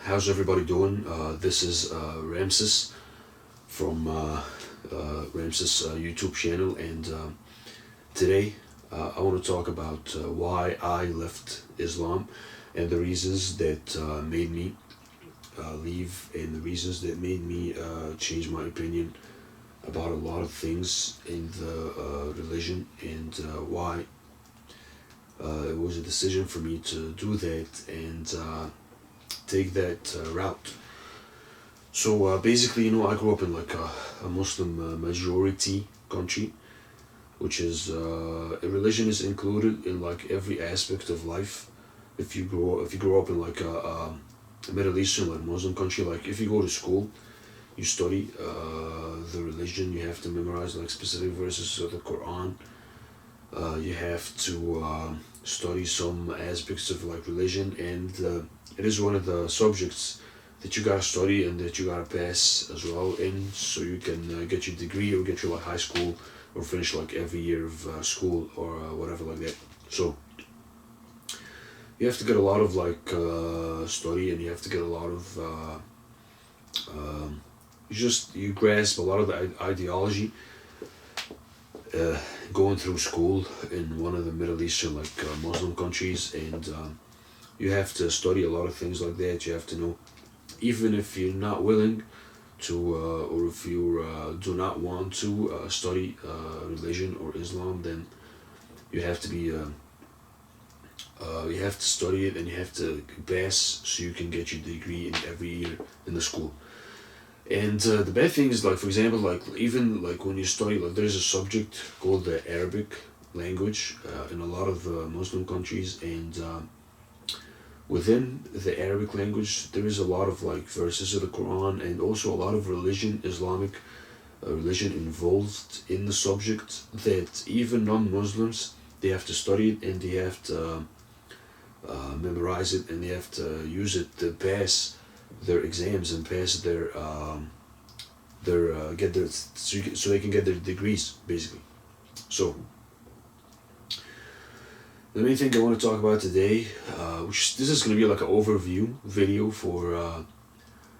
How's everybody doing? This is Ramses from Ramses YouTube channel, and today I want to talk about why I left Islam and the reasons that made me leave, and the reasons that made me change my opinion about a lot of things in the religion, and why it was a decision for me to do that and take that route. So basically, I grew up in like a Muslim majority country, which is religion is included in like every aspect of life. If you grow up in like a Middle Eastern, like Muslim country, like if you go to school, you study the religion. You have to memorize like specific verses of the Quran. You have to study some aspects of like religion, and it is one of the subjects that you gotta study and that you gotta pass as well in, so you can get your degree or get your like high school or finish like every year of school or whatever like that. So you have to get a lot of like study, and you have to get a lot of you grasp a lot of the ideology going through school in one of the Middle Eastern like Muslim countries, and you have to study a lot of things like that. You have to know, even if you're not willing to or if you do not want to study religion or Islam, then you have to be you have to study it, and you have to pass so you can get your degree in every year in the school. And the bad thing is, like, for example, like even like when you study, like there's a subject called the Arabic language in a lot of Muslim countries, and within the Arabic language there is a lot of like verses of the Quran, and also a lot of religion, Islamic religion involved in the subject, that even non-Muslims, they have to study it, and they have to memorize it, and they have to use it to pass their exams and pass their get their so they can get their degrees basically. So the main thing I want to talk about today, which this is going to be like an overview video for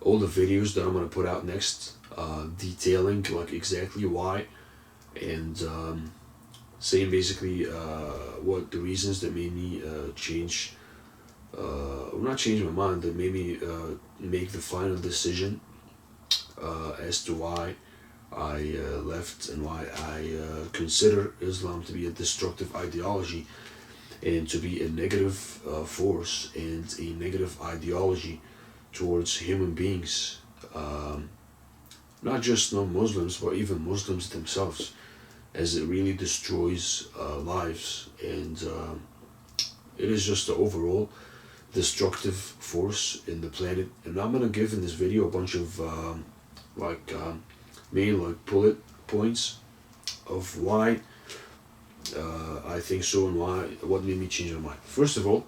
all the videos that I'm going to put out next, detailing like exactly why, and saying basically what the reasons that made me change, or not change my mind, that made me make the final decision as to why I left, and why I consider Islam to be a destructive ideology, and to be a negative force and a negative ideology towards human beings, not just non-Muslims, but even Muslims themselves, as it really destroys lives, and it is just the overall destructive force in the planet. And I'm gonna give in this video a bunch of main like bullet points of why I think so, and what made me change my mind. First of all,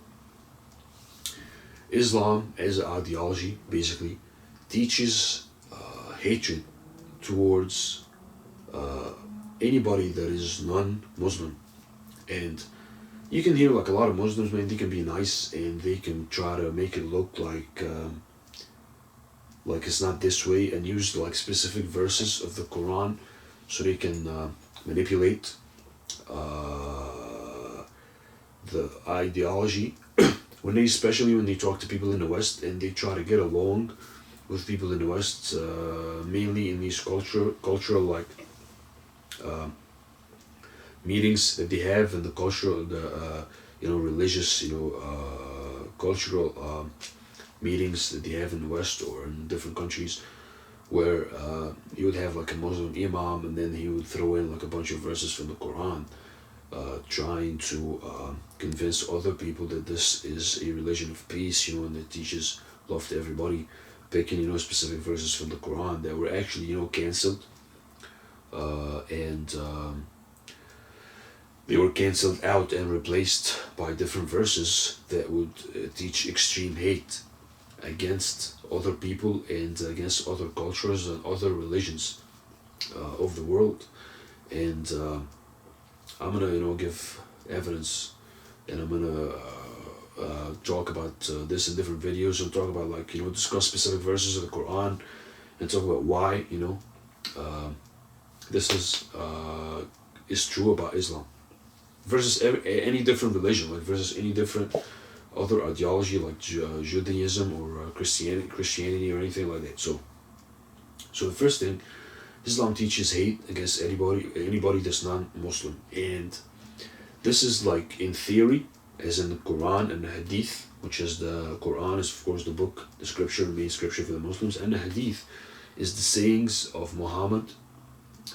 Islam as an ideology basically teaches hatred towards anybody that is non-Muslim. And you can hear like a lot of Muslims, man, they can be nice, and they can try to make it look like it's not this way, and use like specific verses of the Quran so they can manipulate the ideology especially when they talk to people in the West, and they try to get along with people in the West, mainly in these cultural like meetings that they have, and the cultural, religious, cultural meetings that they have in the West or in different countries, where you would have like a Muslim imam, and then he would throw in like a bunch of verses from the Quran, trying to convince other people that this is a religion of peace, and that teaches love to everybody, picking specific verses from the Quran that were actually cancelled, and they were cancelled out and replaced by different verses that would teach extreme hate against other people and against other cultures and other religions of the world. And I'm gonna give evidence, and I'm gonna talk about this in different videos. I'll talk about, like, discuss specific verses of the Quran and talk about why, this is true about Islam versus any different religion, like versus any different other ideology like Judaism or Christianity or anything like that. So the first thing, Islam teaches hate against anybody that's non-Muslim, and this is like in theory, as in the Quran and the Hadith, which is the Quran is of course the book, the scripture, the main scripture for the Muslims, and the Hadith is the sayings of Muhammad.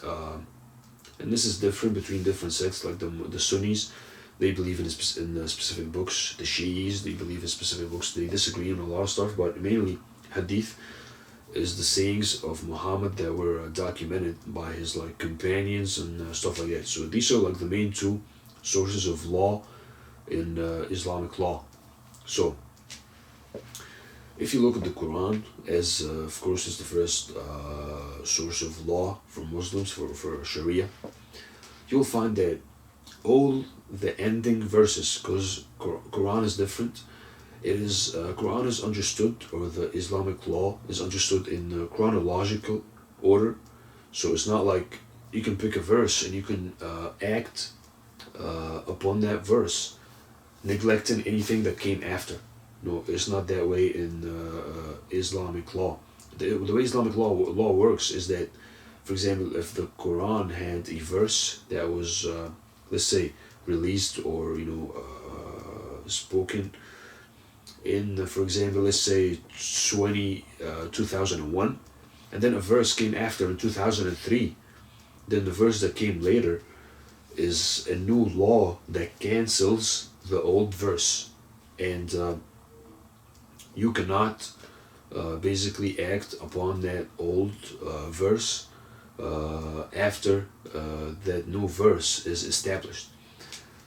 And this is different between different sects, like the Sunnis, they believe in the specific books. The Shi'is, they believe in specific books. They disagree on a lot of stuff, but mainly Hadith is the sayings of Muhammad that were documented by his like companions and stuff like that. So these are like the main two sources of law in Islamic law. So if you look at the Quran, as of course is the first source of law for Muslims, for Sharia, you'll find that all the ending verses, because Quran is different, it is Quran is understood, or the Islamic law is understood in chronological order. So it's not like you can pick a verse and you can act upon that verse, neglecting anything that came after. No, it's not that way in Islamic law. The way Islamic law works is that, for example, if the Quran had a verse that was, let's say, released or spoken in, for example, let's say 2001, and then a verse came after in 2003, then the verse that came later is a new law that cancels the old verse, and you cannot basically act upon that old verse after that new verse is established.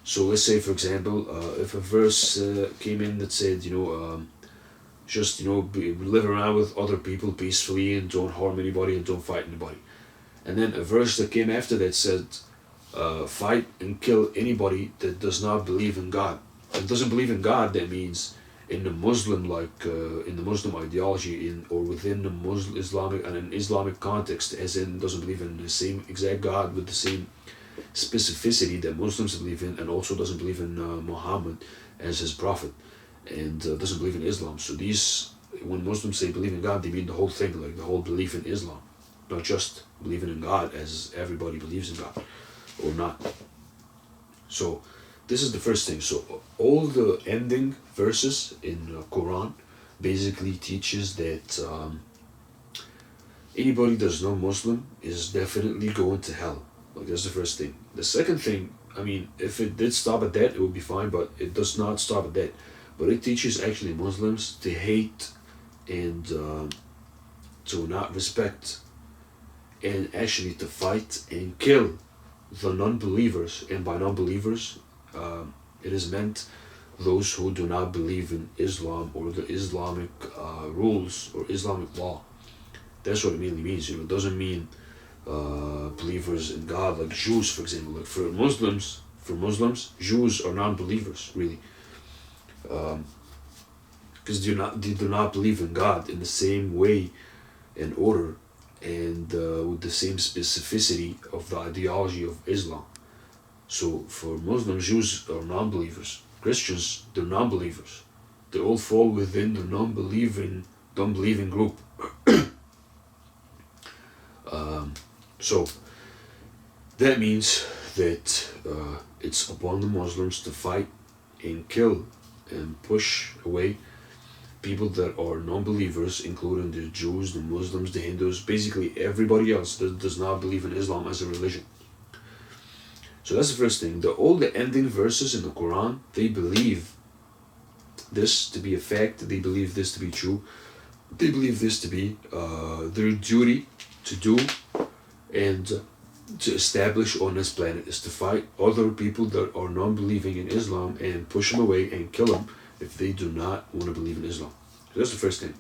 So let's say, for example, if a verse came in that said, just live around with other people peacefully and don't harm anybody and don't fight anybody, and then a verse that came after that said, fight and kill anybody that does not believe in God. If it doesn't believe in God, that means in the Muslim, in the Muslim ideology, or within the Muslim Islamic and an Islamic context, as in doesn't believe in the same exact God with the same specificity that Muslims believe in, and also doesn't believe in Muhammad as his prophet, and doesn't believe in Islam. So when Muslims say believe in God, they mean the whole thing, like the whole belief in Islam, not just believing in God as everybody believes in God or not. So this is the first thing. So all the ending verses in Quran basically teaches that anybody that's not Muslim is definitely going to hell. Like, that's the first thing. The second thing, I mean, if it did stop at that, it would be fine, but it does not stop at that. But it teaches actually Muslims to hate and to not respect, and actually to fight and kill the non-believers. And by non-believers, it is meant those who do not believe in Islam or the Islamic rules or Islamic law. That's what it mainly means. It doesn't mean believers in God, like Jews, for example. Like for Muslims, Jews are non-believers, really, because they do not believe in God in the same way and order and with the same specificity of the ideology of Islam. So for Muslims, Jews are non-believers. Christians, they're non-believers. They all fall within the non-believing group. So that means that it's upon the Muslims to fight and kill and push away people that are non-believers, including the Jews, the Muslims, the Hindus, basically everybody else that does not believe in Islam as a religion. So that's the first thing. All the ending verses in the Quran, they believe this to be a fact. They believe this to be true. They believe this to be their duty to do and to establish on this planet, is to fight other people that are non-believing in Islam and push them away and kill them if they do not want to believe in Islam. So that's the first thing.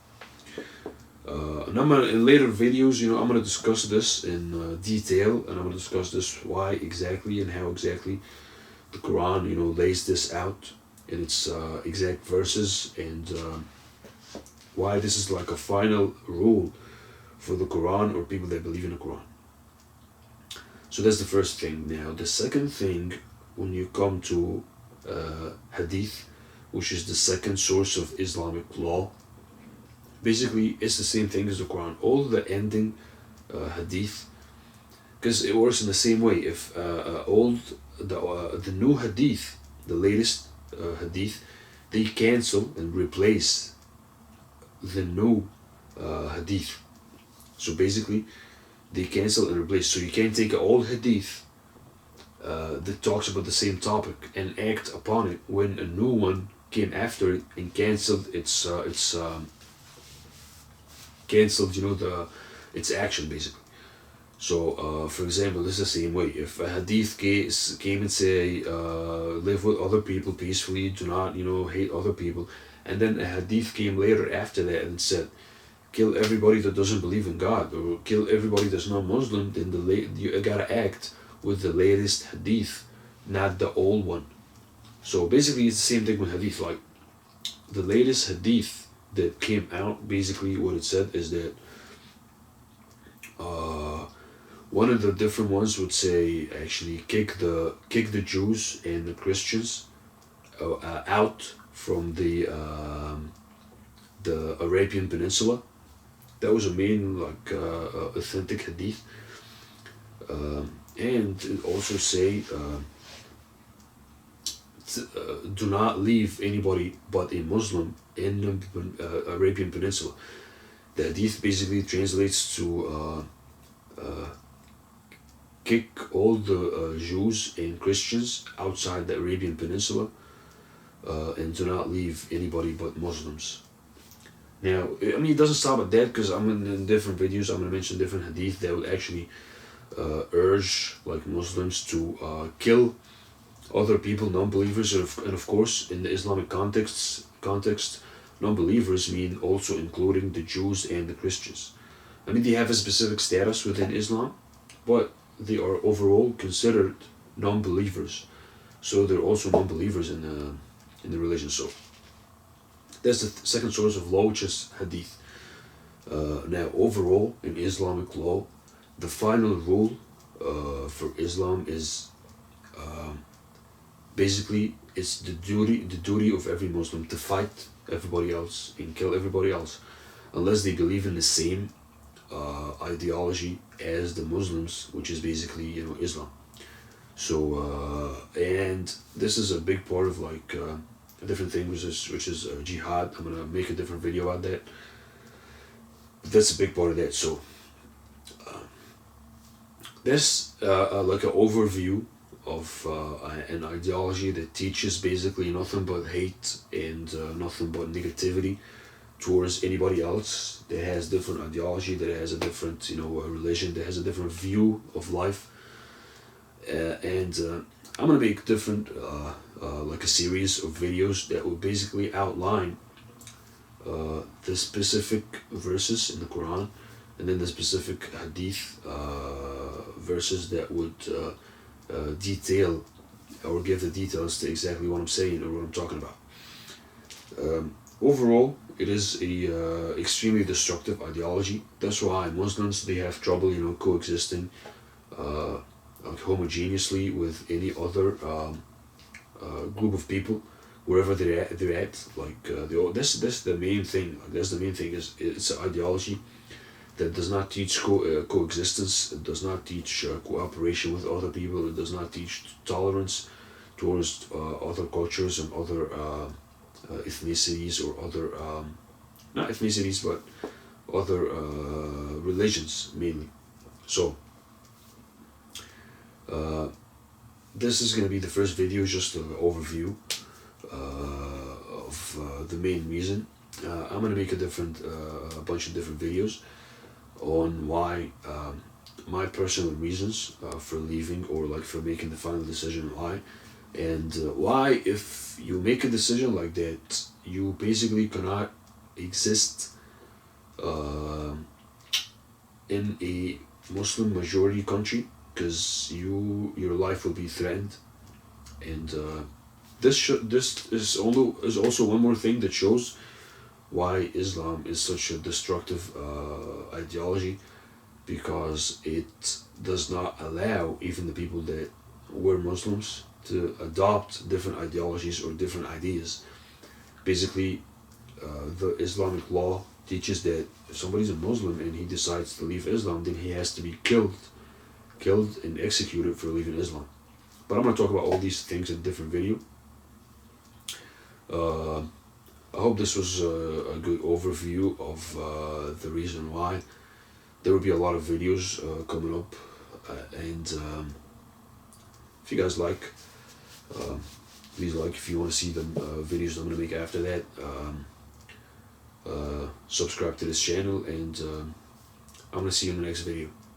And in later videos, I'm gonna discuss this in detail, and I'm gonna discuss this why exactly and how exactly the Quran, lays this out in its exact verses, and why this is like a final rule for the Quran or people that believe in the Quran. So that's the first thing. Now the second thing, when you come to hadith, which is the second source of Islamic law, basically it's the same thing as the Quran. All the ending hadith, because it works in the same way. If the new hadith, the latest hadith, they cancel and replace the new hadith. So basically, they cancel and replace. So you can't take an old hadith that talks about the same topic and act upon it when a new one came after it and canceled its action basically. So for example, this is the same way. If a hadith came and say live with other people peacefully, do not hate other people, and then a hadith came later after that and said kill everybody that doesn't believe in God, or kill everybody that's not Muslim, then you gotta act with the latest hadith, not the old one. So basically it's the same thing with hadith. Like the latest hadith that came out, basically what it said is that one of the different ones would say actually kick the Jews and the Christians out from the Arabian Peninsula. That was a main authentic hadith, and it also say do not leave anybody but a Muslim in the Arabian Peninsula. The hadith basically translates to kick all the Jews and Christians outside the Arabian Peninsula, and do not leave anybody but Muslims. Now, I mean, it doesn't stop at that, because I'm in different videos, I'm going to mention different hadith that would actually urge like Muslims to kill other people, non-believers, and of course, in the Islamic context, non-believers mean also including the Jews and the Christians. I mean, they have a specific status within Islam, but they are overall considered non-believers. So they're also non-believers in the religion. So that's the second source of law, which is hadith. Now, overall in Islamic law, the final rule for Islam is basically it's the duty of every Muslim to fight everybody else and kill everybody else, unless they believe in the same ideology as the Muslims, which is basically Islam. So and this is a big part of like a different thing, which is jihad. I'm gonna make a different video on that. But that's a big part of that. So that's like an overview of an ideology that teaches basically nothing but hate and nothing but negativity towards anybody else that has different ideology, that has a different religion, that has a different view of life. And I'm gonna make different like a series of videos that will basically outline the specific verses in the Quran, and then the specific hadith verses that would detail or give the details to exactly what I'm saying or what I'm talking about. Overall, it is a extremely destructive ideology. That's why Muslims, they have trouble coexisting like homogeneously with any other group of people wherever they're at. Like that's the main thing. That's the main thing, is it's an ideology that does not teach coexistence. It does not teach cooperation with other people. It does not teach tolerance towards other cultures and other ethnicities, or other not ethnicities but other religions mainly. So this is going to be the first video, just an overview of the main reason. I'm going to make a bunch of different videos on why my personal reasons for leaving, or like for making the final decision, why, and why if you make a decision like that, you basically cannot exist in a Muslim majority country, because your life will be threatened, and this is also one more thing that shows why Islam is such a destructive ideology, because it does not allow even the people that were Muslims to adopt different ideologies or different ideas. Basically, the Islamic law teaches that if somebody's a Muslim and he decides to leave Islam, then he has to be killed and executed for leaving Islam. But I'm going to talk about all these things in a different video. I hope this was a good overview of the reason why. There will be a lot of videos coming up, and if you guys like, please like. If you want to see the videos I'm going to make after that, subscribe to this channel, and I'm going to see you in the next video.